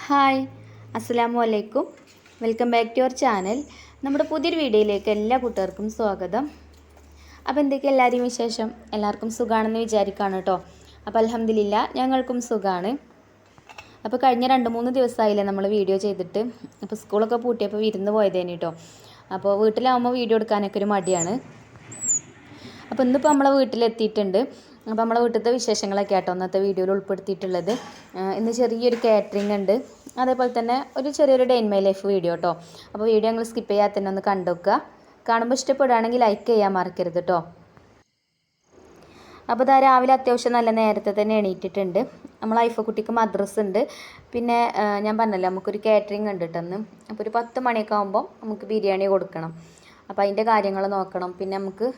Hi, അസ്സലാമു അലൈക്കും. Welcome back to our channel. നമ്മുടെ പുതിയൊരു വീഡിയോയിലേക്ക് എല്ലാ കൂട്ടുകാർക്കും സ്വാഗതം. അപ്പോൾ എന്തൊക്കെ എല്ലാവരെയും വിശേഷം? എല്ലാവർക്കും സുഖമാണെന്ന് വിചാരിക്കുകയാണ് കേട്ടോ. അപ്പോൾ അൽഹംദുലില്ലാ ഞങ്ങൾക്കും സുഖമാണ്. അപ്പോൾ കഴിഞ്ഞ 2-3 ദിവസമായില്ലേ നമ്മൾ വീഡിയോ ചെയ്തിട്ട്. അപ്പോൾ സ്കൂളൊക്കെ പൂട്ടിയപ്പോൾ വിരുന്ന് പോയതേനി കേട്ടോ. അപ്പോൾ വീട്ടിലാവുമ്പോൾ വീഡിയോ എടുക്കാനൊക്കെ ഒരു മടിയാണ്. അപ്പോൾ ഇന്നിപ്പോൾ നമ്മളെ വീട്ടിലെത്തിയിട്ടുണ്ട്. അപ്പോൾ നമ്മളെ വീട്ടിലത്തെ വിശേഷങ്ങളൊക്കെ ആട്ടോ ഇന്നത്തെ വീഡിയോയിൽ ഉൾപ്പെടുത്തിയിട്ടുള്ളത്. ഇന്ന് ചെറിയൊരു കാറ്ററിംഗ് ഉണ്ട്, അതേപോലെ തന്നെ ഒരു ചെറിയൊരു day in my life video കേട്ടോ. അപ്പോൾ വീഡിയോ നിങ്ങൾ സ്കിപ്പ് ചെയ്യാതെ തന്നെ ഒന്ന് കണ്ടു നോക്കുക. കാണുമ്പോൾ ഇഷ്ടപ്പെടുകയാണെങ്കിൽ ലൈക്ക് ചെയ്യാൻ മറക്കരുത് കേട്ടോ. അപ്പോൾ ഇതാ രാവിലെ അത്യാവശ്യം നല്ല നേരത്തെ തന്നെ എണീറ്റിട്ടുണ്ട്. നമ്മൾ ഐഫക്കുട്ടിക്ക് മദ്രസ് ഉണ്ട്, പിന്നെ ഞാൻ പറഞ്ഞല്ലോ നമുക്കൊരു കാറ്ററിംഗ് ഉണ്ട് കേട്ടോ. അപ്പോൾ ഒരു 10 മണിയൊക്കെ ആകുമ്പോൾ നമുക്ക് ബിരിയാണി കൊടുക്കണം. അപ്പോൾ അതിൻ്റെ കാര്യങ്ങൾ നോക്കണം. പിന്നെ നമുക്ക്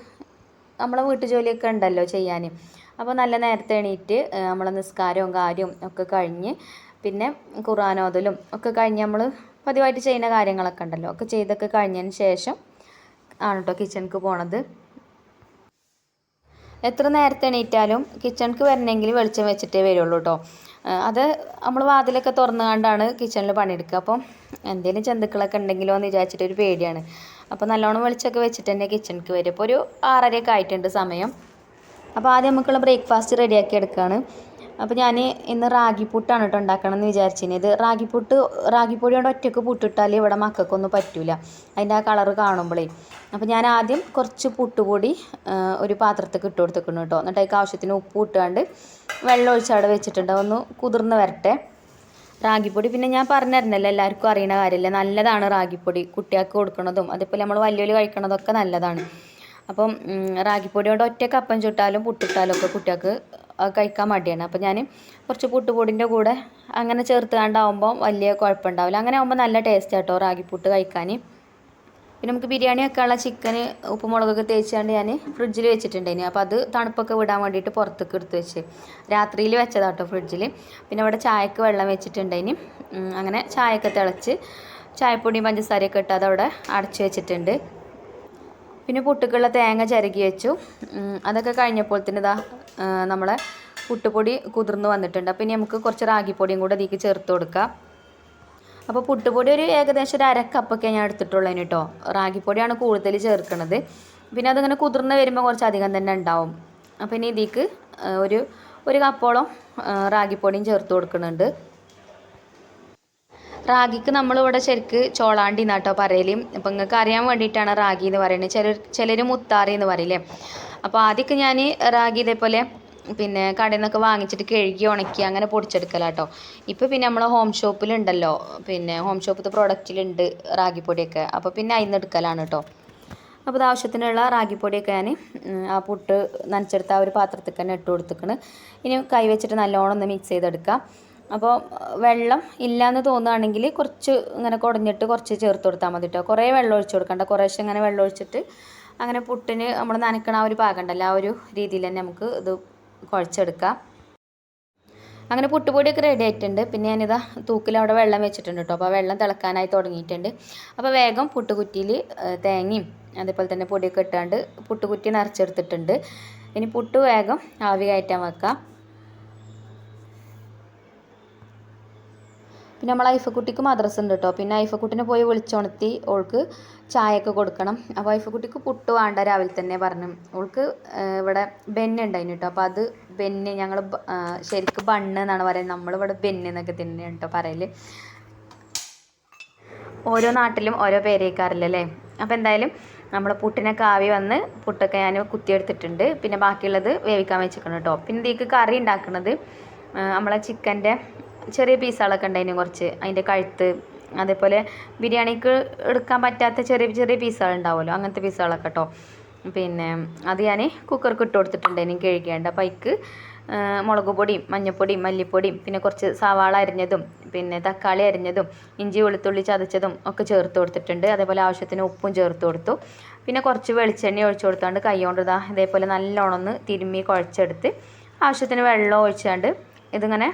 നമ്മളെ വീട്ടുജോലിയൊക്കെ ഉണ്ടല്ലോ ചെയ്യാൻ. അപ്പോൾ നല്ല നേരത്തെ എണീറ്റ് നമ്മളെ നിസ്കാരവും കാര്യവും ഒക്കെ കഴിഞ്ഞ് പിന്നെ ഖുർആൻ ഒക്കെ കഴിഞ്ഞ് നമ്മൾ പതിവായിട്ട് ചെയ്യുന്ന കാര്യങ്ങളൊക്കെ ഉണ്ടല്ലോ ഒക്കെ ചെയ്തൊക്കെ കഴിഞ്ഞതിന് ശേഷം ആണ് കേട്ടോ കിച്ചണിക്ക് പോണത്. എത്ര നേരത്തെ എണീറ്റാലും കിച്ചണിക്ക് വരണമെങ്കിൽ വെളിച്ചം വെച്ചിട്ടേ വരുള്ളൂ കേട്ടോ. അത് നമ്മൾ വാതിലൊക്കെ തുറന്നുകൊണ്ടാണ് കിച്ചണിൽ പണിയെടുക്കുക. അപ്പം എന്തെങ്കിലും ജന്തുക്കളൊക്കെ ഉണ്ടെങ്കിലോ എന്ന് വിചാരിച്ചിട്ടൊരു പേടിയാണ്. അപ്പോൾ നല്ലോണം വെളിച്ചമൊക്കെ വെച്ചിട്ട് തന്നെ കിച്ചണിക്ക് വരും. ഇപ്പോൾ ഒരു 6:30 ആയിട്ടുണ്ട് സമയം. അപ്പോൾ ആദ്യം നമുക്കുള്ള ബ്രേക്ക്ഫാസ്റ്റ് റെഡിയാക്കി എടുക്കുകയാണ്. അപ്പോൾ ഞാൻ ഇന്ന് റാഗിപ്പുട്ടാണ് കേട്ടോ ഉണ്ടാക്കണമെന്ന് വിചാരിച്ചിന്. ഇത് റാഗിപ്പൊടി കൊണ്ട് ഒറ്റയ്ക്ക് പുട്ടിട്ടാൽ ഇവിടെ മക്കൾക്കൊന്നും പറ്റില്ല, അതിൻ്റെ ആ കളറ് കാണുമ്പോഴേ. അപ്പോൾ ഞാൻ ആദ്യം കുറച്ച് പുട്ടുപൊടി ഒരു പാത്രത്തേക്ക് ഇട്ട് കൊടുത്തിരിക്കുന്നു കേട്ടോ. എന്നിട്ട് അതിലേക്ക് ആവശ്യത്തിന് ഉപ്പ് ഇട്ടുകൊണ്ട് വെള്ളം ഒഴിച്ചവിടെ വെച്ചിട്ടുണ്ട്. ഒന്ന് കുതിർന്ന് വരട്ടെ. റാഗിപ്പൊടി പിന്നെ ഞാൻ പറഞ്ഞിരുന്നല്ലോ, എല്ലാവർക്കും അറിയുന്ന കാര്യമല്ലേ, നല്ലതാണ് റാഗിപ്പൊടി. കുട്ടികൾക്ക് കൊടുക്കുന്നതും അതേപോലെ നമ്മൾ വലിയ കഴിക്കുന്നതൊക്കെ നല്ലതാണ്. അപ്പം റാഗിപ്പൊടി കൊണ്ട് ഒറ്റ കപ്പം ചുട്ടാലും പുട്ടിട്ടാലും ഒക്കെ കുട്ടികൾക്ക് കഴിക്കാൻ മടിയാണ്. അപ്പോൾ ഞാൻ കുറച്ച് പുട്ടുപൊടിൻ്റെ കൂടെ അങ്ങനെ ചേർത്ത് കണ്ടാവുമ്പോൾ വലിയ കുഴപ്പമുണ്ടാവില്ല. അങ്ങനെ ആകുമ്പോൾ നല്ല ടേസ്റ്റ് ആട്ടോ റാഗിപ്പുട്ട് കഴിക്കാൻ. പിന്നെ നമുക്ക് ബിരിയാണി വെക്കാനുള്ള ചിക്കന് ഉപ്പുമുളകൊക്കെ തേച്ചാണ്ട് ഞാൻ ഫ്രിഡ്ജിൽ വെച്ചിട്ടുണ്ടായിന്. അപ്പോൾ അത് തണുപ്പൊക്കെ വിടാൻ വേണ്ടിയിട്ട് പുറത്തേക്ക് എടുത്ത് വെച്ച് രാത്രിയിൽ വെച്ചതാട്ടോ ഫ്രിഡ്ജിൽ. പിന്നെ അവിടെ ചായക്ക് വെള്ളം വെച്ചിട്ടുണ്ടായിന്. അങ്ങനെ ചായയൊക്കെ തിളച്ച് ചായപ്പൊടിയും പഞ്ചസാരയൊക്കെ ഇട്ട് അതവിടെ അടച്ച് വെച്ചിട്ടുണ്ട്. പിന്നെ പുട്ടുക്കുള്ള തേങ്ങ ചിരകി വെച്ചു. അതൊക്കെ കഴിഞ്ഞപ്പോൾ തന്നെ ഇതാ നമ്മളെ പുട്ടുപൊടി കുതിർന്ന് വന്നിട്ടുണ്ട്. അപ്പോൾ ഇനി നമുക്ക് കുറച്ച് റാഗിപ്പൊടിയും കൂടെ ഇതിലേക്ക് ചേർത്ത് കൊടുക്കാം. അപ്പോൾ പുട്ടുപൊടി ഒരു ഏകദേശം ഒരു 1/2 കപ്പൊക്കെ ഞാൻ എടുത്തിട്ടുള്ളതിന് കേട്ടോ. റാഗിപ്പൊടിയാണ് കൂടുതൽ ചേർക്കുന്നത്. പിന്നെ അതിങ്ങനെ കുതിർന്ന് വരുമ്പോൾ കുറച്ച് അധികം തന്നെ ഉണ്ടാവും. അപ്പോൾ ഇനി ഇതിലേക്ക് ഒരു കപ്പോളം റാഗിപ്പൊടിയും ചേർത്ത് കൊടുക്കുന്നുണ്ട്. റാഗിക്ക് നമ്മളിവിടെ ശരിക്ക് ചോളാണ്ടി എന്നാട്ടോ പറയല്. അപ്പം നിങ്ങൾക്ക് അറിയാൻ വേണ്ടിയിട്ടാണ് റാഗി എന്ന് പറയുന്നത്. ചിലർ മുത്താറി എന്ന് പറയില്ലേ. അപ്പോൾ ആദ്യമൊക്കെ ഞാൻ റാഗി ഇതേപോലെ പിന്നെ കടയിൽ നിന്നൊക്കെ വാങ്ങിച്ചിട്ട് കഴുകി ഉണക്കി അങ്ങനെ പൊടിച്ചെടുക്കലാട്ടോ. ഇപ്പോൾ പിന്നെ നമ്മളെ ഹോം ഷോപ്പിലുണ്ടല്ലോ, പിന്നെ ഹോം ഷോപ്പിലത്തെ പ്രൊഡക്റ്റിലുണ്ട് റാഗിപ്പൊടിയൊക്കെ. അപ്പോൾ പിന്നെ അതിൽ നിന്ന് എടുക്കലാണ് കേട്ടോ. അപ്പോൾ ഇത് ആവശ്യത്തിനുള്ള റാഗിപ്പൊടിയൊക്കെ ഞാൻ ആ പുട്ട് നനച്ചെടുത്ത ആ ഒരു പാത്രത്തിൽ തന്നെ ഇട്ട് കൊടുത്തിക്കണ്. ഇനി കൈ വെച്ചിട്ട് നല്ലോണം ഒന്ന് മിക്സ് ചെയ്തെടുക്കാം. അപ്പോൾ വെള്ളം ഇല്ലയെന്ന് തോന്നുകയാണെങ്കിൽ കുറച്ച് ഇങ്ങനെ കുടഞ്ഞിട്ട് കുറച്ച് ചേർത്ത് കൊടുത്താൽ മതി കേട്ടോ. കുറേ വെള്ളം ഒഴിച്ച് കൊടുക്കണ്ട, കുറേശ്ശെ ഇങ്ങനെ വെള്ളം ഒഴിച്ചിട്ട് അങ്ങനെ പുട്ടിന് നമ്മൾ നനയ്ക്കണ ആ ഒരു പാകം ഉണ്ടല്ലോ, ആ ഒരു രീതിയിൽ തന്നെ നമുക്ക് ഇത് കുഴച്ചെടുക്കാം. അങ്ങനെ പുട്ടുപൊടിയൊക്കെ റെഡി ആയിട്ടുണ്ട്. പിന്നെ ഞാനിതാ തൂക്കിൽ അവിടെ വെള്ളം വെച്ചിട്ടുണ്ട് കേട്ടോ. അപ്പോൾ വെള്ളം തിളക്കാനായി തുടങ്ങിയിട്ടുണ്ട്. അപ്പോൾ വേഗം പുട്ടുകുറ്റിയിൽ തേങ്ങയും അതേപോലെ തന്നെ പൊടിയൊക്കെ ഇട്ടാണ്ട് പുട്ടുകുറ്റി നിറച്ചെടുത്തിട്ടുണ്ട്. ഇനി പുട്ട് വേഗം ആവി കയറ്റാൻ വെക്കാം. പിന്നെ നമ്മൾ ഐഫക്കുട്ടിക്ക് മദ്രസ ഉണ്ട് കേട്ടോ. പിന്നെ ഐഫക്കുട്ടിനെ പോയി വിളിച്ചുണർത്തി ഓൾക്ക് ചായയൊക്കെ കൊടുക്കണം. അപ്പോൾ ഐഫക്കുട്ടിക്ക് പുട്ട് വേണ്ട രാവിലെ തന്നെ പറഞ്ഞു. ഓൾക്ക് ഇവിടെ ബെന്ന് ഉണ്ടായിന് കേട്ടോ. അപ്പോൾ അത് ബെന്ന് ഞങ്ങൾ ശരിക്കും ബണ്ണ് എന്നാണ് പറയുന്നത്, നമ്മളിവിടെ ബെന്ന് എന്നൊക്കെ തന്നെയാണ് കേട്ടോ പറയൽ. ഓരോ നാട്ടിലും ഓരോ പേരേക്കാറില്ലല്ലേ. അപ്പോൾ എന്തായാലും നമ്മൾ പുട്ടിനൊക്കെ ആവി വന്ന് പുട്ടൊക്കെ ഞാൻ കുത്തിയെടുത്തിട്ടുണ്ട്. പിന്നെ ബാക്കിയുള്ളത് വേവിക്കാൻ വെച്ചിരിക്കണം കേട്ടോ. പിന്നെ ഇതിലേക്ക് കറി ഉണ്ടാക്കുന്നത് നമ്മളെ ചിക്കൻ്റെ ചെറിയ പീസുകളൊക്കെ ഉണ്ടായിരുന്നു കുറച്ച്, അതിൻ്റെ കഴുത്ത്, അതേപോലെ ബിരിയാണിക്ക് എടുക്കാൻ പറ്റാത്ത ചെറിയ ചെറിയ പീസുകൾ ഉണ്ടാവുമല്ലോ, അങ്ങനത്തെ പീസുകളൊക്കെ കേട്ടോ. പിന്നെ അത് ഞാൻ കുക്കർക്ക് ഇട്ട് കൊടുത്തിട്ടുണ്ടായിരുന്നു കഴുകേണ്ട. അപ്പോൾ അതിക്ക് മുളക് പൊടിയും മഞ്ഞൾപ്പൊടിയും മല്ലിപ്പൊടിയും പിന്നെ കുറച്ച് സവാള അരിഞ്ഞതും പിന്നെ തക്കാളി അരിഞ്ഞതും ഇഞ്ചി വെളുത്തുള്ളി ചതച്ചതും ഒക്കെ ചേർത്ത് കൊടുത്തിട്ടുണ്ട്. അതേപോലെ ആവശ്യത്തിന് ഉപ്പും ചേർത്ത് കൊടുത്തു. പിന്നെ കുറച്ച് വെളിച്ചെണ്ണ ഒഴിച്ചു കൊടുത്താണ്ട് കൈ കൊണ്ട് ഇതേപോലെ നല്ലോണം ഒന്ന് തിരുമ്മി കുഴച്ചെടുത്ത് ആവശ്യത്തിന് വെള്ളം ഒഴിച്ചാണ്ട് ഇതിങ്ങനെ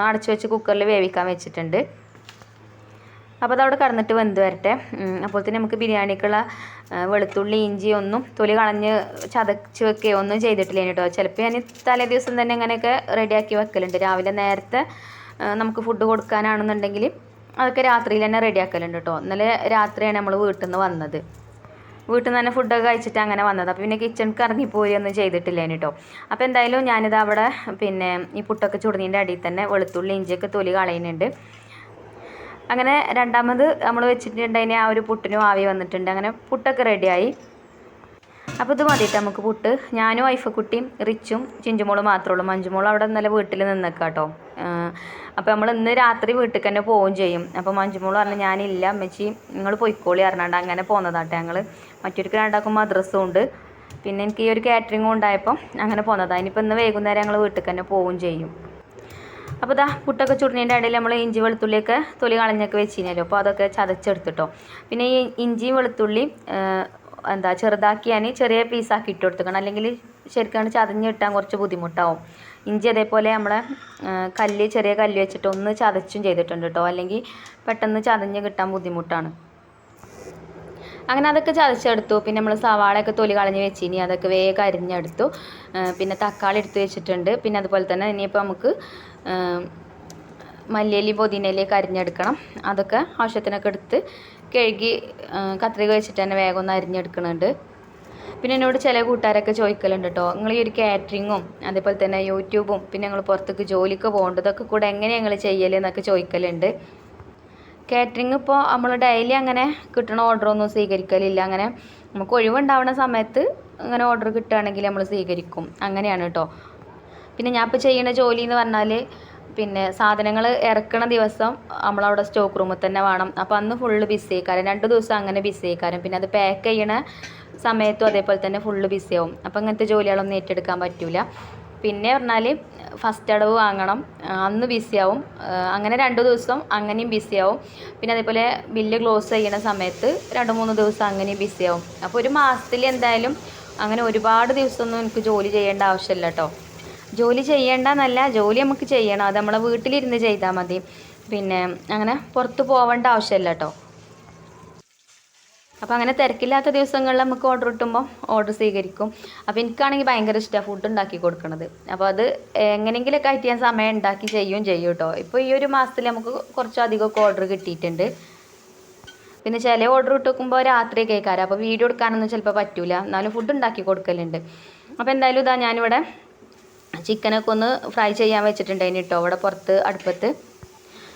അടച്ചു വെച്ച് കുക്കറിൽ വേവിക്കാൻ വെച്ചിട്ടുണ്ട്. അപ്പോൾ അതവിടെ കടന്നിട്ട് വെന്ത് വരട്ടെ. അപ്പോൾ തന്നെ നമുക്ക് ബിരിയാണിക്കുള്ള വെളുത്തുള്ളി ഇഞ്ചി ഒന്നും തൊലി കളഞ്ഞ് ചതച്ച് വെക്കുകയോ ഒന്നും ചെയ്തിട്ടില്ല കേട്ടോ. ചിലപ്പോൾ ഞാൻ തലേ ദിവസം തന്നെ അങ്ങനെയൊക്കെ റെഡിയാക്കി വെക്കലുണ്ട്. രാവിലെ നേരത്തെ നമുക്ക് ഫുഡ് കൊടുക്കാനാണെന്നുണ്ടെങ്കിൽ അതൊക്കെ രാത്രിയിൽ തന്നെ റെഡിയാക്കലുണ്ട് കേട്ടോ. ഇന്നലെ രാത്രിയാണ് നമ്മൾ വീട്ടിൽ നിന്ന് വന്നത്. വീട്ടിൽ നിന്ന് തന്നെ ഫുഡൊക്കെ കഴിച്ചിട്ട് അങ്ങനെ വന്നത്. അപ്പോൾ പിന്നെ കിച്ചണിക്ക് ഇറങ്ങിപ്പോയി ഒന്നും ചെയ്തിട്ടില്ലേന് കേട്ടോ. അപ്പോൾ എന്തായാലും ഞാനിത് അവിടെ പിന്നെ ഈ പുട്ടൊക്കെ ചുടുന്നതിൻ്റെ അടിയിൽ തന്നെ വെളുത്തുള്ളി ഇഞ്ചിയൊക്കെ തൊലി കളയുന്നുണ്ട്. അങ്ങനെ രണ്ടാമത് നമ്മൾ വെച്ചിട്ടുണ്ടതിന് ആ ഒരു പുട്ടിനും ആവി വന്നിട്ടുണ്ട്. അങ്ങനെ പുട്ടൊക്കെ റെഡിയായി. അപ്പോൾ ഇത് മതിയിട്ട് നമുക്ക് പുട്ട്. ഞാനും ഐഫക്കുട്ടിയും റിച്ചും ചിഞ്ചുമോളും മാത്രമേ ഉള്ളൂ. മഞ്ജുമോൾ അവിടെ ഇന്നലെ വീട്ടിൽ നിന്നേക്കാം കേട്ടോ. അപ്പോൾ നമ്മൾ ഇന്ന് രാത്രി വീട്ടിൽ തന്നെ പോവുകയും ചെയ്യും. അപ്പോൾ മഞ്ജുമോൾ പറഞ്ഞു ഞാനില്ല അമ്മച്ചി നിങ്ങൾ പൊയ്ക്കോളി പറഞ്ഞാണ്ട് അങ്ങനെ പോകുന്നതാട്ടെ. ഞങ്ങൾ മറ്റൊരിക്കൽ രണ്ടാക്കും മദ്രസും ഉണ്ട്, പിന്നെ എനിക്ക് ഈ ഒരു കാറ്ററിങ്ങും ഉണ്ടായപ്പോൾ അങ്ങനെ പോകുന്നതാണ്. ഇനിയിപ്പോൾ ഇന്ന് വൈകുന്നേരം ഞങ്ങൾ വീട്ടിൽ തന്നെ പോവുകയും ചെയ്യും. അപ്പോൾ ഇതാ പുട്ടൊക്കെ ചുടുന്നതിൻ്റെ ഇടയിൽ നമ്മൾ ഇഞ്ചി വെളുത്തുള്ളിയൊക്കെ തൊലി കളഞ്ഞൊക്കെ വെച്ചിരുന്നല്ലോ. അപ്പോൾ അതൊക്കെ ചതച്ചെടുത്തിട്ടോ. പിന്നെ ഈ ഇഞ്ചിയും വെളുത്തുള്ളിയും ചെറുതാക്കി ഞാൻ ചെറിയ പീസാക്കി ഇട്ട് കൊടുക്കണം, അല്ലെങ്കിൽ ശരിക്കും ചതഞ്ഞ് കിട്ടാൻ കുറച്ച് ബുദ്ധിമുട്ടാവും. ഇഞ്ചി അതേപോലെ നമ്മളെ ചെറിയ കല്ല് വെച്ചിട്ട് ഒന്ന് ചതച്ചും ചെയ്തിട്ടുണ്ട് കേട്ടോ, അല്ലെങ്കിൽ പെട്ടെന്ന് ചതഞ്ഞ് കിട്ടാൻ ബുദ്ധിമുട്ടാണ്. അങ്ങനെ അതൊക്കെ ചതച്ചെടുത്തു. പിന്നെ നമ്മൾ സവാളയൊക്കെ തൊലി കളഞ്ഞ് വെച്ചിനി അതൊക്കെ വേഗം അരിഞ്ഞെടുത്തു. പിന്നെ തക്കാളി എടുത്ത് വെച്ചിട്ടുണ്ട്. പിന്നെ അതുപോലെ തന്നെ ഇനിയിപ്പോൾ നമുക്ക് മല്ലിയില പുതിനയിലേക്ക് അരിഞ്ഞെടുക്കണം. അതൊക്കെ ആവശ്യത്തിനൊക്കെ എടുത്ത് കഴുകി കത്രിക വെച്ചിട്ട് തന്നെ വേഗം ഒന്ന് അരിഞ്ഞെടുക്കുന്നുണ്ട്. പിന്നെ എന്നോട് ചില കൂട്ടുകാരൊക്കെ ചോദിക്കലുണ്ട് കേട്ടോ, നിങ്ങൾ ഈ ഒരു കാറ്ററിങ്ങും അതേപോലെ തന്നെ യൂട്യൂബും പിന്നെ ഞങ്ങൾ പുറത്തേക്ക് ജോലിക്ക് പോകേണ്ടതൊക്കെ കൂടെ എങ്ങനെ ഞങ്ങൾ ചെയ്യലെന്നൊക്കെ ചോദിക്കലുണ്ട്. കാറ്ററിങ് ഇപ്പോൾ നമ്മൾ ഡെയിലി അങ്ങനെ കിട്ടണ ഓർഡറൊന്നും സ്വീകരിക്കലില്ല. അങ്ങനെ നമുക്ക് ഒഴിവുണ്ടാവുന്ന സമയത്ത് അങ്ങനെ ഓർഡർ കിട്ടുകയാണെങ്കിൽ നമ്മൾ സ്വീകരിക്കും, അങ്ങനെയാണ് കേട്ടോ. പിന്നെ ഞാൻ ഇപ്പോൾ ചെയ്യുന്ന ജോലി എന്ന് പറഞ്ഞാൽ പിന്നെ സാധനങ്ങൾ ഇറക്കണ ദിവസം നമ്മളവിടെ സ്റ്റോക്ക് റൂമിൽ തന്നെ വേണം. അപ്പോൾ അന്ന് ഫുള്ള് ബിസി ആയിക്കാരം, 2 ദിവസം അങ്ങനെ ബിസി ആയിക്കാരം. പിന്നെ അത് പാക്ക് ചെയ്യണ സമയത്തും അതേപോലെ തന്നെ ഫുള്ള് ബിസി ആവും. അപ്പോൾ അങ്ങനത്തെ ജോലികളൊന്നും ഏറ്റെടുക്കാൻ പറ്റില്ല. പിന്നെ പറഞ്ഞാൽ ഫസ്റ്റ് അടവ് വാങ്ങണം, അന്ന് ബിസി ആവും. അങ്ങനെ 2 ദിവസം അങ്ങനെയും ബിസി ആവും. പിന്നെ അതേപോലെ ബില്ല് ക്ലോസ് ചെയ്യണ സമയത്ത് 2-3 ദിവസം അങ്ങനെയും ബിസി ആവും. അപ്പോൾ ഒരു മാസത്തിൽ എന്തായാലും അങ്ങനെ ഒരുപാട് ദിവസമൊന്നും എനിക്ക് ജോലി ചെയ്യേണ്ട ആവശ്യമില്ല കേട്ടോ. ജോലി ചെയ്യേണ്ടെന്നല്ല, ജോലി നമുക്ക് ചെയ്യണം, അത് നമ്മളെ വീട്ടിലിരുന്ന് ചെയ്താൽ മതി. പിന്നെ അങ്ങനെ പുറത്ത് പോവേണ്ട ആവശ്യമില്ല കേട്ടോ. അപ്പോൾ അങ്ങനെ തിരക്കില്ലാത്ത ദിവസങ്ങളിൽ നമുക്ക് ഓർഡർ കിട്ടുമ്പോൾ ഓർഡർ സ്വീകരിക്കും. അപ്പോൾ എനിക്കാണെങ്കിൽ ഭയങ്കര ഇഷ്ടമാണ് ഫുഡ് ഉണ്ടാക്കി കൊടുക്കുന്നത്. അപ്പോൾ അത് എങ്ങനെയെങ്കിലുമൊക്കെ ആയിട്ട് ഞാൻ സമയം ഉണ്ടാക്കി ചെയ്യും കേട്ടോ. ഇപ്പോൾ ഈ ഒരു മാസത്തിൽ നമുക്ക് കുറച്ചധികമൊക്കെ ഓർഡർ കിട്ടിയിട്ടുണ്ട്. പിന്നെ ചില ഓർഡർ കിട്ടുമ്പോൾ രാത്രി കേൾക്കാറ്, അപ്പോൾ വീഡിയോ എടുക്കാനൊന്നും ചിലപ്പോൾ പറ്റില്ല, എന്നാലും ഫുഡ് ഉണ്ടാക്കി കൊടുക്കലുണ്ട്. അപ്പോൾ എന്തായാലും ഇതാ ഞാനിവിടെ ചിക്കനൊക്കെ ഒന്ന് ഫ്രൈ ചെയ്യാൻ വെച്ചിട്ടുണ്ടായിന് കേട്ടോ ഇവിടെ പുറത്ത് അടുപ്പത്ത്.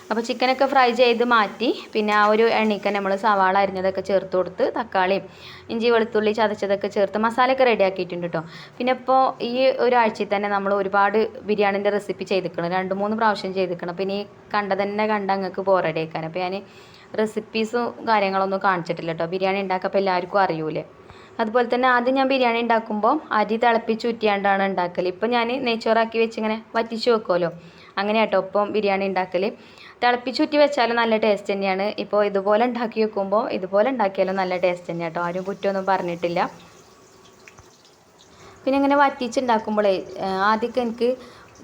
അപ്പോൾ ചിക്കനൊക്കെ ഫ്രൈ ചെയ്ത് മാറ്റി പിന്നെ ആ ഒരു എണ്ണയ്ക്ക് നമ്മൾ സവാള അരിഞ്ഞതൊക്കെ ചേർത്ത് കൊടുത്ത് തക്കാളിയും ഇഞ്ചി വെളുത്തുള്ളി ചതച്ചതൊക്കെ ചേർത്ത് മസാലയൊക്കെ റെഡിയാക്കിയിട്ടുണ്ട് കേട്ടോ. പിന്നെ ഇപ്പോൾ ഈ ഒരാഴ്ചയിൽ തന്നെ നമ്മൾ ഒരുപാട് ബിരിയാണിൻ്റെ റെസിപ്പി ചെയ്തിരിക്കണം, 2-3 പ്രാവശ്യം ചെയ്തിരിക്കണം. പിന്നെ ഈ കണ്ട അങ്ങക്ക് ബോറടിയേക്കാൻ. അപ്പോൾ ഞാൻ റെസിപ്പീസും കാര്യങ്ങളൊന്നും കാണിച്ചിട്ടില്ല കേട്ടോ. ബിരിയാണി ഉണ്ടാക്കുമ്പോൾ എല്ലാവർക്കും അറിയൂലേ. അതുപോലെ തന്നെ ആദ്യം ഞാൻ ബിരിയാണി ഉണ്ടാക്കുമ്പോൾ അരി തിളപ്പിച്ച് ഊറ്റിയാണ്ടാണ് ഉണ്ടാക്കൽ. ഇപ്പം ഞാൻ നെയ്ച്ചോറാക്കി വെച്ച് ഇങ്ങനെ വറ്റിച്ച് വെക്കുമല്ലോ, അങ്ങനെ കേട്ടോ ഇപ്പം ബിരിയാണി ഉണ്ടാക്കൽ. തിളപ്പിച്ചൂറ്റി വെച്ചാലും നല്ല ടേസ്റ്റ് തന്നെയാണ്. ഇപ്പോൾ ഇതുപോലെ ഉണ്ടാക്കി വെക്കുമ്പോൾ ഇതുപോലെ ഉണ്ടാക്കിയാലും നല്ല ടേസ്റ്റ് തന്നെയാണ് കേട്ടോ, ആരും കുറ്റമൊന്നും പറഞ്ഞിട്ടില്ല. പിന്നെ ഇങ്ങനെ വറ്റിച്ചുണ്ടാക്കുമ്പോഴേ ആദ്യമൊക്കെ എനിക്ക്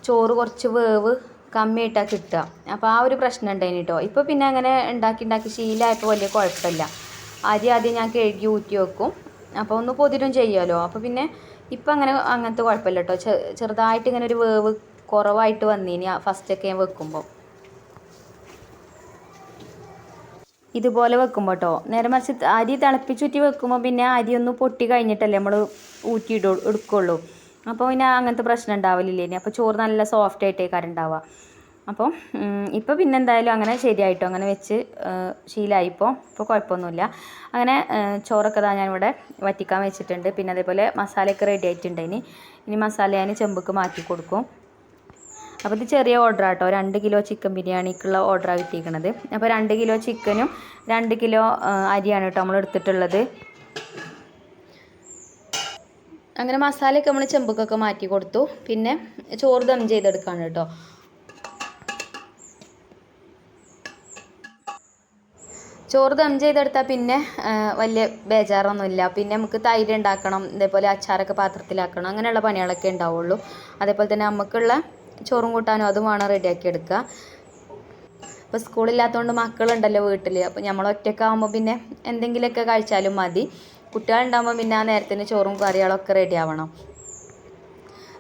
ചോറ് കുറച്ച് വേവ് കമ്മിയായിട്ടാണ് കിട്ടുക. അപ്പോൾ ആ ഒരു പ്രശ്നം ഉണ്ടായിന് കേട്ടോ. ഇപ്പോൾ പിന്നെ അങ്ങനെ ഉണ്ടാക്കി ശീലമായപ്പോൾ വലിയ കുഴപ്പമില്ല. അരി ആദ്യം ഞാൻ കഴുകി ഊറ്റി വെക്കും, അപ്പോൾ ഒന്ന് പൊതിരും ചെയ്യുമല്ലോ. അപ്പോൾ പിന്നെ ഇപ്പം അങ്ങനത്തെ കുഴപ്പമില്ല കേട്ടോ. ചെറുതായിട്ട് ഇങ്ങനെ ഒരു വേവ് കുറവായിട്ട് വന്നിനി ഫസ്റ്റൊക്കെ ഞാൻ വെക്കുമ്പോൾ. ഇതുപോലെ വെക്കുമ്പോൾ കേട്ടോ. നേരെ മറിച്ച് അരി തിളപ്പിച്ചൂറ്റി വെക്കുമ്പോൾ പിന്നെ അരി ഒന്ന് പൊട്ടി കഴിഞ്ഞിട്ടല്ലേ നമ്മൾ എടുക്കുള്ളൂ. അപ്പോൾ പിന്നെ അങ്ങനത്തെ പ്രശ്നം ഉണ്ടാവില്ലേ. അപ്പോൾ ചോറ് നല്ല സോഫ്റ്റ് ആയിട്ടേക്കാരം ഉണ്ടാവുക. അപ്പോൾ ഇപ്പോൾ പിന്നെ എന്തായാലും അങ്ങനെ ശരിയായിട്ടോ, അങ്ങനെ വെച്ച് ശീലമായിപ്പോൾ ഇപ്പോൾ കുഴപ്പമൊന്നുമില്ല. അങ്ങനെ ചോറൊക്കെ ഞാനിവിടെ വറ്റിക്കാൻ വെച്ചിട്ടുണ്ട്. പിന്നെ അതേപോലെ മസാലയൊക്കെ റെഡി ആയിട്ടുണ്ട്. ഇനി മസാല ഞാൻ ചെമ്പുക്ക് മാറ്റി കൊടുക്കും. അപ്പോൾ ഇത് ചെറിയ ഓർഡർ ആട്ടോ, 2 കിലോ ചിക്കൻ ബിരിയാണിക്കുള്ള ഓർഡറാണ് കിട്ടിയിരിക്കുന്നത്. അപ്പോൾ 2 കിലോ ചിക്കനും 2 കിലോ അരിയാണ് കേട്ടോ നമ്മൾ എടുത്തിട്ടുള്ളത്. അങ്ങനെ മസാലയൊക്കെ നമ്മൾ ചെമ്പുക്കൊക്കെ മാറ്റി കൊടുത്തു. പിന്നെ ചോറ് ദം ചെയ്തെടുക്കാണ് കേട്ടോ. ചോറ് ദം ചെയ്തെടുത്താൽ പിന്നെ വലിയ ബേജാറൊന്നുമില്ല. പിന്നെ നമുക്ക് തൈര് ഉണ്ടാക്കണം, ഇതേപോലെ അച്ചാറൊക്കെ പാത്രത്തിലാക്കണം, അങ്ങനെയുള്ള പണികളൊക്കെ ഉണ്ടാവുള്ളൂ. അതേപോലെ തന്നെ നമുക്കുള്ള ചോറും കൂട്ടാനും അതും വേണം റെഡിയാക്കി എടുക്കുക. ഇപ്പോൾ സ്കൂളില്ലാത്തതുകൊണ്ട് മക്കളുണ്ടല്ലോ വീട്ടിൽ, അപ്പോൾ നമ്മൾ ഒറ്റയ്ക്കാവുമ്പോൾ പിന്നെ എന്തെങ്കിലുമൊക്കെ കഴിച്ചാലും മതി. കുട്ടികളുണ്ടാകുമ്പോൾ പിന്നെ ആ നേരത്തിന് ചോറും കറികളൊക്കെ റെഡി ആവണം.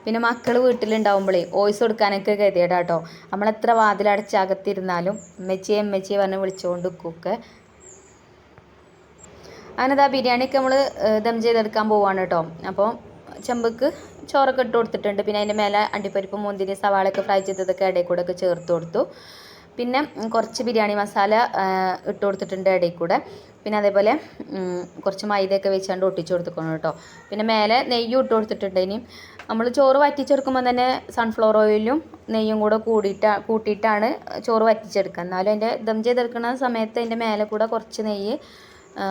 പിന്നെ മക്കൾ വീട്ടിലുണ്ടാവുമ്പോഴേ വോയിസ് കൊടുക്കാനൊക്കെ ഗതികേടാട്ടോ. നമ്മളെത്ര വാതിലടച്ചകത്തിരുന്നാലും ഉമ്മച്ചിയെ ഉമ്മച്ചിയെ പറഞ്ഞ് വിളിച്ചുകൊണ്ട് നിൽക്കുകയൊക്കെ. അങ്ങനെ ആ ബിരിയാണിയൊക്കെ നമ്മൾ ദം ചെയ്തെടുക്കാൻ പോവാണ് കേട്ടോ. അപ്പോൾ ചെമ്പക്ക് ചോറൊക്കെ ഇട്ട് കൊടുത്തിട്ടുണ്ട്. പിന്നെ അതിൻ്റെ മേലെ അണ്ടിപ്പരിപ്പ് മുന്തിരി സവാളയൊക്കെ ഫ്രൈ ചെയ്തതൊക്കെ ഇടയിൽ കൂടെ ഒക്കെ ചേർത്ത് കൊടുത്തു. പിന്നെ കുറച്ച് ബിരിയാണി മസാല ഇട്ട് കൊടുത്തിട്ടുണ്ട് ഇടയിൽ കൂടെ. പിന്നെ അതേപോലെ കുറച്ച് മൈദയൊക്കെ വെച്ചാണ്ട് ഒട്ടിച്ച് കൊടുത്തിക്കണം കേട്ടോ. പിന്നെ മേലെ നെയ്യും ഇട്ട് കൊടുത്തിട്ടുണ്ട്. ഇനി നമ്മൾ ചോറ് വറ്റിച്ചെടുക്കുമ്പോൾ തന്നെ സൺഫ്ലവർ ഓയിലും നെയ്യും കൂടെ കൂട്ടിയിട്ടാണ് ചോറ് വറ്റിച്ചെടുക്കുക. എന്നാലും അതിൻ്റെ ദം ചെയ്തെടുക്കുന്ന സമയത്ത് അതിൻ്റെ മേലെ കൂടെ കുറച്ച് നെയ്യ്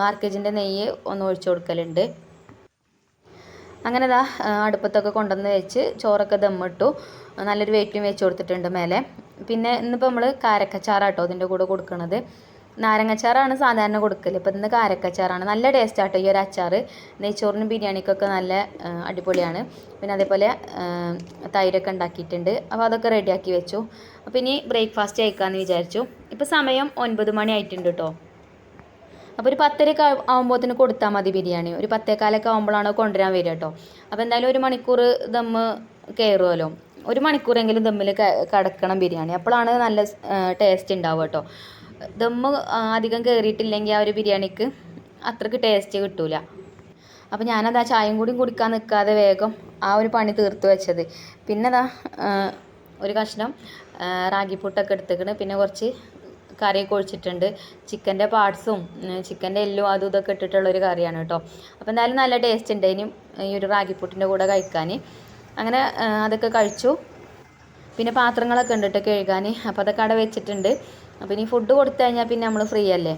ആർക്കേജിൻ്റെ നെയ്യ് ഒന്ന് ഒഴിച്ചു കൊടുക്കലുണ്ട്. അങ്ങനെ ഇതാ അടുപ്പത്തൊക്കെ കൊണ്ടുവന്ന് വെച്ച് ചോറൊക്കെ ദമ്മിട്ടു. നല്ലൊരു വെയിറ്റും വെച്ച് കൊടുത്തിട്ടുണ്ട് മേലെ. പിന്നെ ഇന്നിപ്പോൾ നമ്മൾ കാരക്കച്ചാറാട്ടോ ഇതിൻ്റെ കൂടെ കൊടുക്കുന്നത്. നാരങ്ങച്ചാറാണ് സാധാരണ കൊടുക്കൽ. ഇപ്പോൾ ഇന്ന് കാരക്കച്ചാറാണ്. നല്ല ടേസ്റ്റാട്ടോ ഈ ഒരു അച്ചാർ. നെയ്ച്ചോറിനും ബിരിയാണിക്കൊക്കെ നല്ല അടിപൊളിയാണ്. പിന്നെ അതേപോലെ തൈരൊക്കെ ഉണ്ടാക്കിയിട്ടുണ്ട്. അപ്പോൾ അതൊക്കെ റെഡിയാക്കി വെച്ചു. അപ്പോൾ ഇനി ബ്രേക്ക്ഫാസ്റ്റ് കഴിക്കാമെന്ന് വിചാരിച്ചു. ഇപ്പോൾ സമയം 9 മണി ആയിട്ടുണ്ട് കേട്ടോ. അപ്പോൾ ഒരു 10:30 ആകുമ്പോഴത്തേന് കൊടുത്താൽ മതി ബിരിയാണി. ഒരു 10:15 ആകുമ്പോഴാണ് കൊണ്ടുവരാൻ വരിക കേട്ടോ. അപ്പോൾ എന്തായാലും 1 മണിക്കൂർ ദമ്മ് കയറുമല്ലോ. 1 മണിക്കൂറെങ്കിലും ദമ്മിൽ കിടക്കണം ബിരിയാണി. അപ്പോഴാണ് നല്ല ടേസ്റ്റ് ഉണ്ടാവുക കേട്ടോ. ദമ്മ് അധികം കയറിയിട്ടില്ലെങ്കിൽ ആ ഒരു ബിരിയാണിക്ക് അത്രയ്ക്ക് ടേസ്റ്റ് കിട്ടില്ല. അപ്പോൾ ഞാനത് ആ ചായയും കൂടി കുടിക്കാൻ നിൽക്കാതെ വേഗം ആ ഒരു പണി തീർത്ത് വെച്ചത്. പിന്നെ അതാ ഒരു കഷ്ണം റാഗിപ്പുട്ടൊക്കെ എടുത്തേക്കണ്. പിന്നെ കുറച്ച് കറിയൊക്കെ ഒഴിച്ചിട്ടുണ്ട്. ചിക്കൻ്റെ പാർട്സും ചിക്കൻ്റെ എല്ലും അതും ഇതൊക്കെ ഇട്ടിട്ടുള്ളൊരു കറിയാണ് കേട്ടോ. അപ്പോൾ എന്തായാലും നല്ല ടേസ്റ്റ് ഉണ്ട് ഇനിയും ഈ ഒരു റാഗിപ്പുട്ടിൻ്റെ കൂടെ കഴിക്കാൻ. അങ്ങനെ അതൊക്കെ കഴിച്ചു. പിന്നെ പാത്രങ്ങളൊക്കെ ഉണ്ട് കേട്ടോ കഴുകാൻ. അപ്പോൾ അതൊക്കെ അവിടെ വെച്ചിട്ടുണ്ട്. അപ്പോൾ ഇനി ഫുഡ് കൊടുത്തു കഴിഞ്ഞാൽ പിന്നെ നമ്മൾ ഫ്രീ അല്ലേ.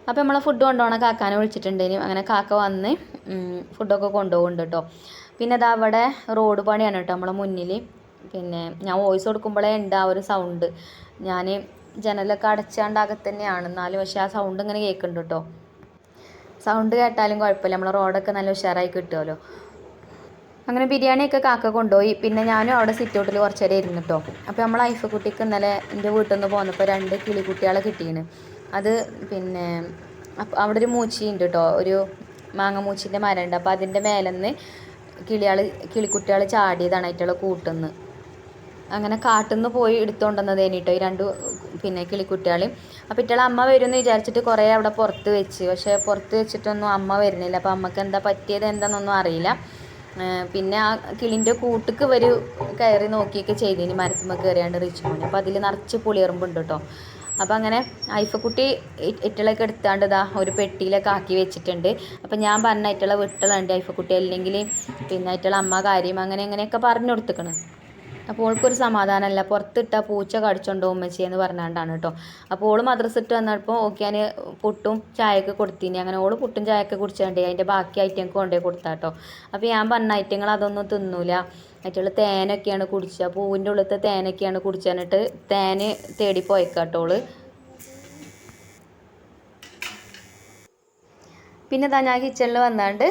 അപ്പോൾ നമ്മളെ ഫുഡ് കൊണ്ടുപോകണം കാക്കാനെ വിളിച്ചിട്ടുണ്ട്. ഇനി അങ്ങനെ കാക്ക വന്ന് ഫുഡൊക്കെ കൊണ്ടുപോകുന്നുണ്ട് കേട്ടോ. പിന്നെ അത് അവിടെ റോഡ് പണിയാണ് കേട്ടോ നമ്മളെ മുന്നിൽ. പിന്നെ ഞാൻ വോയിസ് കൊടുക്കുമ്പോഴേ ഉണ്ട് ആ ഒരു സൗണ്ട്. ഞാൻ ജനലൊക്കെ അടച്ചാണ്ട് അകത്ത് തന്നെയാണ്, എന്നാലും പക്ഷേ ആ സൗണ്ട് ഇങ്ങനെ കേൾക്കുന്നുണ്ട് കേട്ടോ. സൗണ്ട് കേട്ടാലും കുഴപ്പമില്ല, നമ്മളെ റോഡൊക്കെ നല്ല ഉഷാറായി കിട്ടുമല്ലോ. അങ്ങനെ ബിരിയാണിയൊക്കെ കാക്ക കൊണ്ടുപോയി. പിന്നെ ഞാനും അവിടെ സിറ്റ് ഔട്ടിൽ കുറച്ച് നേരം ഇരുന്നു കേട്ടോ. അപ്പോൾ നമ്മൾ ഐഫക്കുട്ടിക്ക് ഇന്നലെ എൻ്റെ വീട്ടിൽ നിന്ന് പോന്നപ്പോൾ 2 കിളിക്കുട്ടികളെ കിട്ടിയാണ്. അത് പിന്നെ അവിടെ ഒരു മൂച്ചിയുണ്ട് കേട്ടോ, ഒരു മാങ്ങ മൂച്ചിൻ്റെ മരമുണ്ട്. അപ്പോൾ അതിൻ്റെ മേലെന്ന് കിളിക്കുട്ടികൾ ചാടിയതാണ് ആയിട്ടുള്ള കൂട്ടുന്ന്. അങ്ങനെ കാട്ടിൽ നിന്ന് പോയി എടുത്തുകൊണ്ടുവന്നതേനി കേട്ടോ ഈ 2 പിന്നെ കിളിക്കുട്ടികൾ. അപ്പോൾ ഇറ്റളെ അമ്മ വരുമെന്ന് വിചാരിച്ചിട്ട് കുറേ അവിടെ പുറത്ത് വെച്ച്. പക്ഷേ പുറത്ത് വെച്ചിട്ടൊന്നും അമ്മ വരുന്നില്ല. അപ്പോൾ അമ്മക്ക് എന്താ പറ്റിയത് എന്താണെന്നൊന്നും അറിയില്ല. പിന്നെ ആ കിളിൻ്റെ കൂട്ടിക്ക് ഇവർ കയറി നോക്കിയൊക്കെ ചെയ്തിനി, മരത്തുമ്മ കയറിയാണ്ട് റിച്ചുമോന്. അപ്പോൾ അതിൽ നിറച്ച് പുളിയെറുമ്പുണ്ട് കേട്ടോ. അപ്പോൾ അങ്ങനെ ഐഫക്കുട്ടി ഇറ്റളൊക്കെ എടുത്താണ്ട് ഇതാ ഒരു പെട്ടിയിലൊക്കെ ആക്കി വെച്ചിട്ടുണ്ട്. അപ്പോൾ ഞാൻ പറഞ്ഞ ഇറ്റളെ വിട്ടളുണ്ട് ഐഫക്കുട്ടി, അല്ലെങ്കിൽ പിന്നെ ഇറ്റളെ അമ്മ കാര്യം അങ്ങനെ അങ്ങനെയൊക്കെ പറഞ്ഞു കൊടുത്തേക്കണ്. അപ്പോൾ ഓൾക്കൊരു സമാധാനമല്ല, പുറത്തിട്ടാൽ പൂച്ച കടിച്ചോണ്ടോ ഉമ്മച്ചിയെന്ന് പറഞ്ഞാണ്ടാണ് കേട്ടോ. അപ്പോൾ ഓൾ മദ്രസ ഇട്ട് വന്നപ്പോൾ ഓക്കെ ഞാൻ പുട്ടും ചായയൊക്കെ കൊടുത്തിന്. അങ്ങനെ ഓൾ പുട്ടും ചായയൊക്കെ കുടിച്ചോണ്ടേ അതിൻ്റെ ബാക്കി ഐറ്റങ്ങൾക്ക് കൊണ്ടുപോയി കൊടുത്താട്ടോ. അപ്പോൾ ഞാൻ പറഞ്ഞ ഐറ്റങ്ങൾ അതൊന്നും തിന്നൂല, മറ്റുള്ള തേനൊക്കെയാണ് കുടിച്ചുക, പൂവിൻ്റെ ഉള്ളിലത്തെ തേനൊക്കെയാണ് കുടിച്ചിട്ട് തേന് തേടി പോയിക്കാട്ടോള്. പിന്നെ ഇതാ ഞാൻ കിച്ചണിൽ വന്നാണ്ട്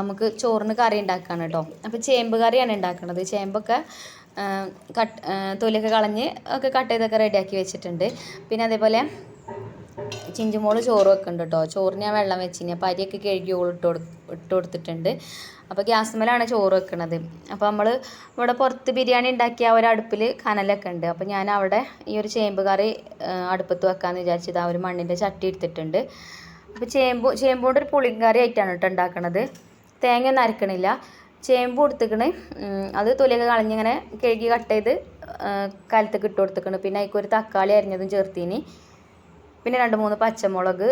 നമുക്ക് ചോറിന് കറി ഉണ്ടാക്കുകയാണ് കേട്ടോ. അപ്പോൾ ചേമ്പ് കറിയാണ് ഉണ്ടാക്കുന്നത്. ചേമ്പൊക്കെ തൊലിയൊക്കെ കളഞ്ഞ് ഒക്കെ കട്ട് ചെയ്തൊക്കെ റെഡിയാക്കി വെച്ചിട്ടുണ്ട്. പിന്നെ അതേപോലെ ചിഞ്ചുമോള് ചോറ് വെക്കുന്നുണ്ട് കേട്ടോ. ചോറിന് ഞാൻ വെള്ളം വെച്ചിന്. അപ്പോൾ അരിയൊക്കെ കഴുകി ഇട്ട് കൊടുത്തിട്ടുണ്ട്. അപ്പോൾ ഗ്യാസ്മേലാണ് ചോറ് വെക്കുന്നത്. അപ്പോൾ നമ്മൾ ഇവിടെ പുറത്ത് ബിരിയാണി ഉണ്ടാക്കിയ ഒരു അടുപ്പിൽ കനലൊക്കെ ഉണ്ട്. അപ്പോൾ ഞാൻ അവിടെ ഈ ഒരു ചേമ്പ് കറി അടുപ്പത്ത് വെക്കാമെന്ന് വിചാരിച്ചത് ആ ഒരു മണ്ണിൻ്റെ ചട്ടി എടുത്തിട്ടുണ്ട്. അപ്പോൾ ചേമ്പുകൊണ്ട് ഒരു പുളിങ്കറി ആയിട്ടാണ് കേട്ടോ ഉണ്ടാക്കണത്. തേങ്ങ ഒന്നും അരക്കണില്ല. ചേമ്പ് കൊടുത്തിക്കണ്, അത് തൊലിയൊക്കെ കളഞ്ഞിങ്ങനെ കഴുകി കട്ട് ചെയ്ത് കലത്തൊക്കെ ഇട്ട് കൊടുത്തിക്കണ്. പിന്നെ അതിൽക്കൊരു തക്കാളി അരിഞ്ഞതും ചേർത്തിന്. പിന്നെ 2-3 പച്ചമുളക്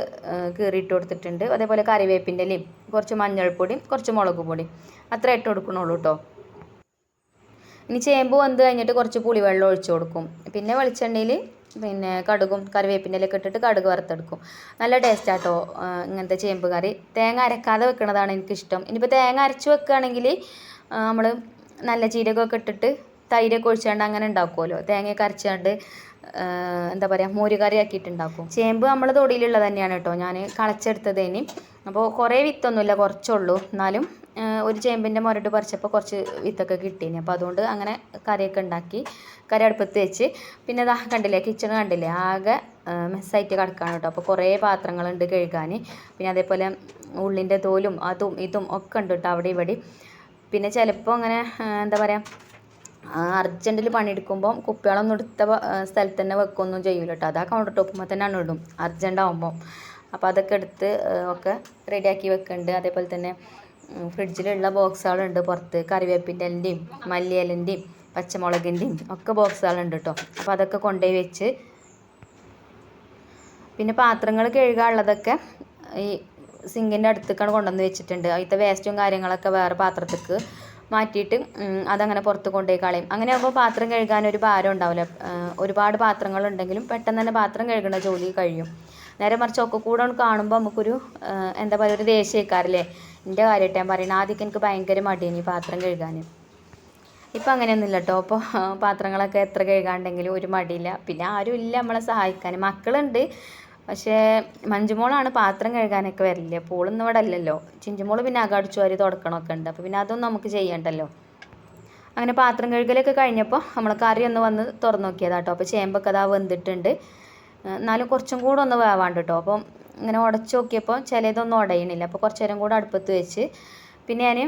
കീറിയിട്ട് കൊടുത്തിട്ടുണ്ട്. അതേപോലെ കറിവേപ്പിൻ്റെ ഇലയും കുറച്ച് മഞ്ഞൾപ്പൊടിയും കുറച്ച് മുളക് പൊടിയും അത്ര ഇട്ട് കൊടുക്കണുള്ളൂ കേട്ടോ. ഇനി ചേമ്പ് വന്ന് കഴിഞ്ഞിട്ട് കുറച്ച് പുളിവെള്ളം ഒഴിച്ചു കൊടുക്കും. പിന്നെ വെളിച്ചെണ്ണയിൽ പിന്നെ കടുകും കറിവേപ്പിൻ്റെ ഇലയൊക്കെ ഇട്ടിട്ട് കടുക് വറുത്തെടുക്കും. നല്ല ടേസ്റ്റാട്ടോ ഇങ്ങനത്തെ ചേമ്പ് കറി. തേങ്ങ അരക്കാതെ വെക്കുന്നതാണ് എനിക്കിഷ്ടം. ഇനിയിപ്പോൾ തേങ്ങ അരച്ച് വെക്കുകയാണെങ്കിൽ നമ്മൾ നല്ല ജീരകമൊക്കെ ഇട്ടിട്ട് തൈരൊക്കെ ഒഴിച്ചാണ്ട് അങ്ങനെ ഉണ്ടാക്കുമല്ലോ. തേങ്ങയൊക്കെ അരച്ചാണ്ട് എന്താ പറയുക മോര് കറി ആക്കിയിട്ടുണ്ടാക്കും. ചേമ്പ് നമ്മൾ തൊടിയിലുള്ളത് തന്നെയാണ് കേട്ടോ, ഞാൻ കളച്ചെടുത്തതേനി. അപ്പോൾ കുറേ വിത്തൊന്നുമില്ല, കുറച്ചുള്ളൂ. എന്നാലും ഒരു ചേമ്പിൻ്റെ മുരട് പറിച്ചപ്പോൾ കുറച്ച് വിത്തൊക്കെ കിട്ടീനി. അപ്പോൾ അതുകൊണ്ട് അങ്ങനെ കറിയൊക്കെ ഉണ്ടാക്കി കറി അടുപ്പത്ത് വെച്ച്. പിന്നെ ഇതാ കണ്ടില്ലേ, കിച്ചൺ കണ്ടില്ലേ, ആകെ മെസ്സായിട്ട് കിടക്കാണ് കേട്ടോ. അപ്പോൾ കുറേ പാത്രങ്ങളുണ്ട് കഴുകാൻ. പിന്നെ അതേപോലെ ഉള്ളിൻ്റെ തോലും അതും ഇതും ഒക്കെ ഉണ്ട് കേട്ടോ അവിടെ ഇവിടെ. പിന്നെ ചിലപ്പോൾ അങ്ങനെ എന്താ പറയുക അർജൻറ്റിൽ പണിയെടുക്കുമ്പം കുപ്പികളൊന്നും എടുത്ത സ്ഥലത്ത് തന്നെ വെക്കുകയൊന്നും ചെയ്യില്ല കേട്ടോ. അത് ആ കൗണ്ടർ ടോപ്പുമ്പോൾ തന്നെയാണ് ഇടും അർജൻ്റ് ആകുമ്പോൾ. അപ്പോൾ അതൊക്കെ എടുത്ത് ഒക്കെ റെഡിയാക്കി വെക്കുന്നുണ്ട്. അതേപോലെ തന്നെ ഫ്രിഡ്ജിലുള്ള ബോക്സുകളുണ്ട് പുറത്ത്, കറിവേപ്പിൻ്റെ ഇലൻ്റെയും മല്ലി ഇലൻ്റെയും പച്ചമുളകിൻ്റെയും ഒക്കെ ബോക്സുകളുണ്ട് കേട്ടോ. അപ്പോൾ അതൊക്കെ കൊണ്ടുപോയി വെച്ച് പിന്നെ പാത്രങ്ങൾ കഴുകാനുള്ളതൊക്കെ ഈ സിങ്കിൻ്റെ അടുത്തേക്കാണ് കൊണ്ടുവന്ന് വെച്ചിട്ടുണ്ട്. അതിലത്തെ വേസ്റ്റും കാര്യങ്ങളൊക്കെ വേറെ പാത്രത്തേക്ക് മാറ്റിയിട്ട് അതങ്ങനെ പുറത്ത് കൊണ്ടുപോയി കളയും. അങ്ങനെ ആകുമ്പോൾ പാത്രം കഴുകാനൊരു ഭാരം ഉണ്ടാവില്ല. ഒരുപാട് പാത്രങ്ങളുണ്ടെങ്കിലും പെട്ടെന്ന് തന്നെ പാത്രം കഴുകുന്ന ജോലി കഴിയും. നേരെ മറിച്ച് ഒക്കെ കൂടെ കാണുമ്പോൾ നമുക്കൊരു എന്താ പറയുക ഒരു ദേഷ്യക്കാരല്ലേ. എൻ്റെ കാര്യമായിട്ട് ഞാൻ പറയുന്നത്, ആദ്യമൊക്കെ എനിക്ക് ഭയങ്കര മടിയാണ് ഈ പാത്രം കഴുകാൻ. ഇപ്പം അങ്ങനെയൊന്നുമില്ല കേട്ടോ. അപ്പോൾ പാത്രങ്ങളൊക്കെ എത്ര കഴുകാണ്ടെങ്കിലും ഒരു മടിയില്ല. പിന്നെ ആരും ഇല്ല നമ്മളെ സഹായിക്കാൻ. മക്കളുണ്ട്, പക്ഷേ മഞ്ജുമോളാണ് പാത്രം കഴുകാനൊക്കെ വരില്ല. പോളൊന്നും ഇവിടെ അല്ലല്ലോ. ചിഞ്ചുമോൾ പിന്നെ അകടിച്ചു വാരി തുടക്കണമൊക്കെ ഉണ്ട്. അപ്പോൾ പിന്നെ അതൊന്നും നമുക്ക് ചെയ്യണ്ടല്ലോ. അങ്ങനെ പാത്രം കഴുകലൊക്കെ കഴിഞ്ഞപ്പോൾ നമ്മൾ കറി ഒന്ന് വന്ന് തുറന്ന് നോക്കിയതാട്ടോ. അപ്പോൾ ചേമ്പൊക്കെ അതാ വെന്തിട്ടുണ്ട്. എന്നാലും കുറച്ചും കൂടെ ഒന്ന് വേവാണ്ട് കേട്ടോ. അപ്പം ഇങ്ങനെ ഉടച്ച് നോക്കിയപ്പോൾ ചിലതൊന്നും ഉടയണില്ല. അപ്പോൾ കുറച്ച് നേരം കൂടെ അടുപ്പത്ത് വെച്ച് പിന്നെ ഞാൻ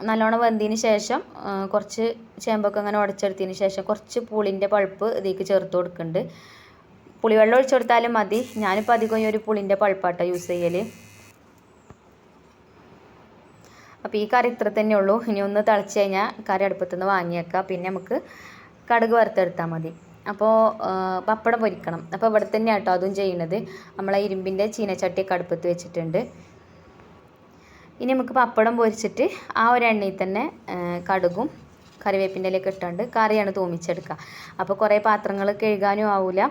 നല്ലോണം വെന്തതിന് ശേഷം കുറച്ച് ചേമ്പൊക്കെ അങ്ങനെ ഉടച്ചെടുത്തതിന് ശേഷം കുറച്ച് പുളിൻ്റെ പൾപ്പ് ഇതിലേക്ക് ചേർത്ത് കൊടുക്കുന്നുണ്ട്. പുളിവെള്ളം ഒഴിച്ചു കൊടുത്താലും മതി. ഞാനിപ്പോൾ അധികം ഈ ഒരു പുളിൻ്റെ പൾപ്പാട്ടോ യൂസ് ചെയ്യൽ. അപ്പോൾ ഈ കറി ഇത്ര തന്നെ ഉള്ളൂ. ഇനി ഒന്ന് തിളച്ച് കഴിഞ്ഞാൽ കറി അടുപ്പത്തുനിന്ന് വാങ്ങി വെക്കാം. പിന്നെ നമുക്ക് കടുക് വറുത്തെടുത്താൽ മതി. അപ്പോൾ പപ്പടം പൊരിക്കണം. അപ്പോൾ ഇവിടെ തന്നെയാണ് കേട്ടോ അതും ചെയ്യുന്നത്. നമ്മളെ ഇരുമ്പിൻ്റെ ചീനച്ചട്ടിയൊക്കെ അടുപ്പത്ത് വെച്ചിട്ടുണ്ട്. ഇനി നമുക്ക് പപ്പടം പൊരിച്ചിട്ട് ആ ഒരു എണ്ണയിൽ തന്നെ കടുകും കറിവേപ്പിൻ്റെ ഇലയൊക്കെ ഇട്ടുകൊണ്ട് കറിയാണ് തൂമിച്ചെടുക്കുക. അപ്പോൾ കുറേ പാത്രങ്ങൾ കഴുകാനും ആവില്ല.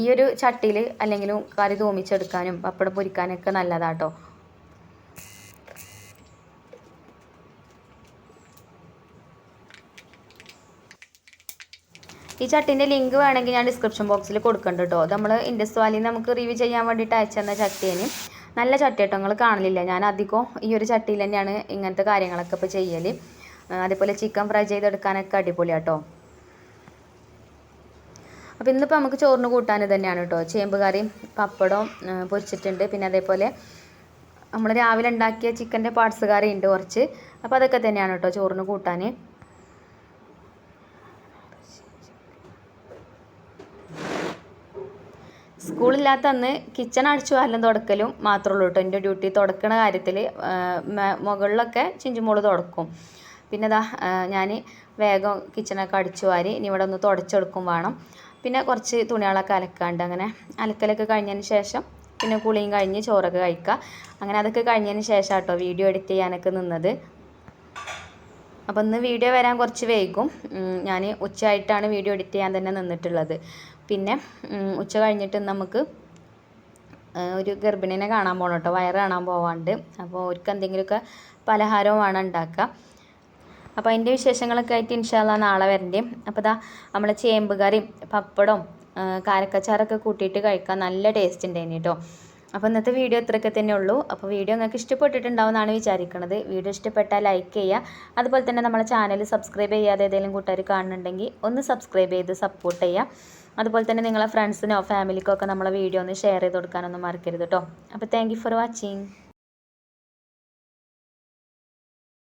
ഈ ഒരു ചട്ടിയിൽ അല്ലെങ്കിലും കറി തൂമിച്ചെടുക്കാനും പപ്പടം പൊരിക്കാനൊക്കെ നല്ലതാട്ടോ. ഈ ചട്ടീൻ്റെ ലിങ്ക് വേണമെങ്കിൽ ഞാൻ ഡിസ്ക്രിപ്ഷൻ ബോക്സിൽ കൊടുക്കുന്നുണ്ട് കേട്ടോ. അത് നമ്മൾ ഇൻഡസ് വാലിയിൽ നമുക്ക് റിവ്യൂ ചെയ്യാൻ വേണ്ടിയിട്ട് അയച്ചു തന്ന ചട്ടിയാണ്. നല്ല ചട്ടി കേട്ടോ, നിങ്ങൾ കാണില്ല. ഞാൻ അധികം ഈ ഒരു ചട്ടിയിൽ തന്നെയാണ് ഇങ്ങനത്തെ കാര്യങ്ങളൊക്കെ ഇപ്പോൾ ചെയ്യൽ. അതേപോലെ ചിക്കൻ ഫ്രൈ ചെയ്തെടുക്കാനൊക്കെ അടിപൊളിയാട്ടോ. അപ്പോൾ ഇന്നിപ്പോൾ നമുക്ക് ചോറിന് കൂട്ടാൻ തന്നെയാണ് കേട്ടോ. ചേമ്പ് കറിയും പപ്പടവും പൊരിച്ചിട്ടുണ്ട്. പിന്നെ അതേപോലെ നമ്മൾ രാവിലെ ഉണ്ടാക്കിയ ചിക്കൻ്റെ പാർട്സ് കറി ഉണ്ട് കുറച്ച്. അപ്പോൾ അതൊക്കെ തന്നെയാണ് കേട്ടോ ചോറിന് കൂട്ടാൻ. സ്കൂളില്ലാത്ത അന്ന് കിച്ചൺ അടിച്ചു വാരലും തുടക്കലും മാത്രമേ ഉള്ളൂ കേട്ടോ എൻ്റെ ഡ്യൂട്ടി. തുടക്കണ കാര്യത്തിൽ മുകളിലൊക്കെ ചിഞ്ചുമോള് തുടക്കും. പിന്നെ ഇതാ ഞാൻ വേഗം കിച്ചണൊക്കെ അടിച്ചു വാരി ഇനി ഇവിടെ ഒന്ന് തുടച്ചെടുക്കും വേണം. പിന്നെ കുറച്ച് തുണികളൊക്കെ അലക്കാണ്ട് അങ്ങനെ അലക്കലൊക്കെ കഴിഞ്ഞതിന് ശേഷം പിന്നെ കുളിയും കഴിഞ്ഞ് ചോറൊക്കെ കഴിക്കുക. അങ്ങനെ അതൊക്കെ കഴിഞ്ഞതിന് ശേഷം കേട്ടോ വീഡിയോ എഡിറ്റ് ചെയ്യാനൊക്കെ നിന്നത്. അപ്പോൾ ഇന്ന് വീഡിയോ വരാൻ കുറച്ച് വൈകും. ഞാൻ ഉച്ചയായിട്ടാണ് വീഡിയോ എഡിറ്റ് ചെയ്യാൻ തന്നെ നിന്നിട്ടുള്ളത്. പിന്നെ ഉച്ച കഴിഞ്ഞിട്ട് നമുക്ക് ഒരു ഗർഭിണീനെ കാണാൻ പോകണം കേട്ടോ. വയറ് കാണാൻ പോവാണ്ട്. അപ്പോൾ അവർക്ക് എന്തെങ്കിലുമൊക്കെ പലഹാരവും വേണം ഉണ്ടാക്കുക. അപ്പോൾ അതിൻ്റെ വിശേഷങ്ങളൊക്കെ ആയിട്ട് ഇൻഷാ അല്ലാഹ് നാളെ വരണ്ടേ. അപ്പോൾ ഇതാ നമ്മളെ ചേമ്പ് കറിയും പപ്പടവും കാരക്കച്ചാറൊക്കെ കൂട്ടിയിട്ട് കഴിക്കാൻ നല്ല ടേസ്റ്റ് ഉണ്ടായിരുന്നു കേട്ടോ. അപ്പോൾ ഇന്നത്തെ വീഡിയോ ഇത്രയൊക്കെ തന്നെ ഉള്ളൂ. അപ്പോൾ വീഡിയോ നിങ്ങൾക്ക് ഇഷ്ടപ്പെട്ടിട്ടുണ്ടാവുമെന്നാണ് വിചാരിക്കുന്നത്. വീഡിയോ ഇഷ്ടപ്പെട്ടാൽ ലൈക്ക് ചെയ്യുക. അതുപോലെ തന്നെ നമ്മളെ ചാനൽ സബ്സ്ക്രൈബ് ചെയ്യാതെ ഏതെങ്കിലും കൂട്ടുകാർ കാണുന്നുണ്ടെങ്കിൽ ഒന്ന് സബ്സ്ക്രൈബ് ചെയ്ത് സപ്പോർട്ട് ചെയ്യുക. അതുപോലെ തന്നെ നിങ്ങളെ ഫ്രണ്ട്സിനോ ഫാമിലിക്കോ ഒക്കെ നമ്മളെ വീഡിയോ ഒന്ന് ഷെയർ ചെയ്ത് കൊടുക്കാനൊന്നും മറക്കരുത് കേട്ടോ. അപ്പോൾ താങ്ക് യു ഫോർ വാച്ചിങ്.